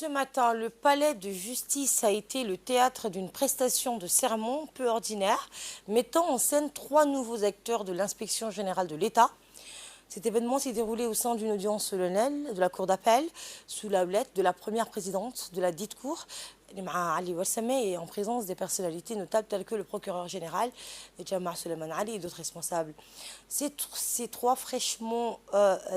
Ce matin, le palais de justice a été le théâtre d'une prestation de sermon peu ordinaire, mettant en scène 3 nouveaux acteurs de l'inspection générale de l'État. Cet événement s'est déroulé au sein d'une audience solennelle de la cour d'appel, sous la houlette de la première présidente de la dite cour, Ali Wassameh, et en présence des personnalités notables telles que le procureur général, Jamal Suleiman Ali, et d'autres responsables. Ces 3 fraîchement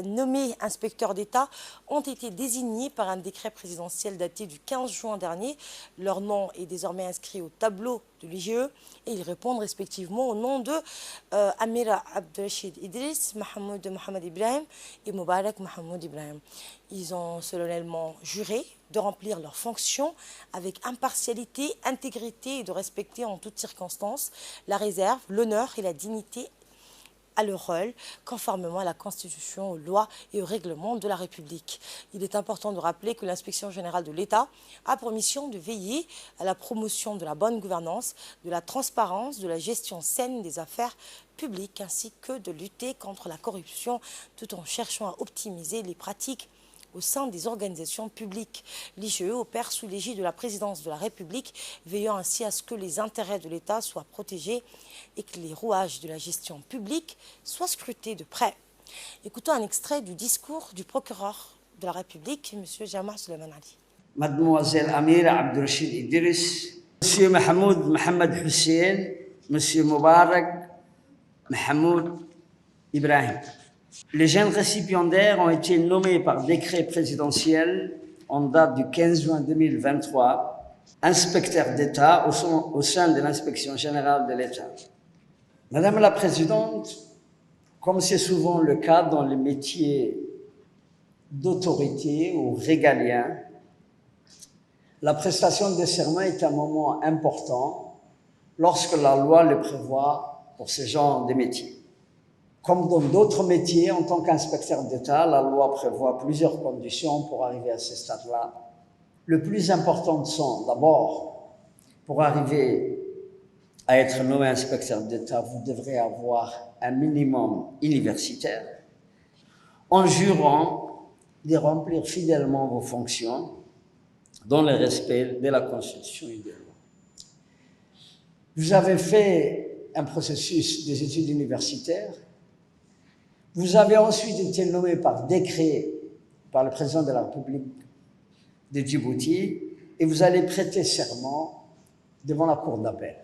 nommés inspecteurs d'État ont été désignés par un décret présidentiel daté du 15 juin dernier. Leur nom est désormais inscrit au tableau de l'IGE et ils répondent respectivement au nom de Amira Abdelrachid Idriss, Mohamed Ibrahim et Moubarak Mohamed Ibrahim. Ils ont solennellement juré de remplir leurs fonctions avec impartialité, intégrité et de respecter en toutes circonstances la réserve, l'honneur et la dignité à leur rôle, conformément à la Constitution, aux lois et aux règlements de la République. Il est important de rappeler que l'Inspection générale de l'État a pour mission de veiller à la promotion de la bonne gouvernance, de la transparence, de la gestion saine des affaires publiques, ainsi que de lutter contre la corruption, tout en cherchant à optimiser les pratiques au sein des organisations publiques. L'IGE opère sous l'égide de la présidence de la République, veillant ainsi à ce que les intérêts de l'État soient protégés et que les rouages de la gestion publique soient scrutés de près. Écoutons un extrait du discours du procureur de la République, M. Jamal Suleiman Ali. Mademoiselle Amira Abdelrachid Idriss, M. Mahmoud Mohamed Hussein, M. Moubarak Mohamed Ibrahim. Les jeunes récipiendaires ont été nommés par décret présidentiel en date du 15 juin 2023, inspecteurs d'État au sein de l'Inspection générale de l'État. Madame la Présidente, comme c'est souvent le cas dans les métiers d'autorité ou régaliens, la prestation de serment est un moment important lorsque la loi le prévoit pour ce genre de métiers. Comme dans d'autres métiers, en tant qu'inspecteur d'État, la loi prévoit plusieurs conditions pour arriver à ce stade-là. Le plus important sont, d'abord, pour arriver à être nommé inspecteur d'État, vous devrez avoir un minimum universitaire, en jurant de remplir fidèlement vos fonctions dans le respect de la Constitution et des lois. Vous avez fait un processus des études universitaires. Vous avez ensuite été nommé par décret par le président de la République de Djibouti et vous allez prêter serment devant la cour d'appel.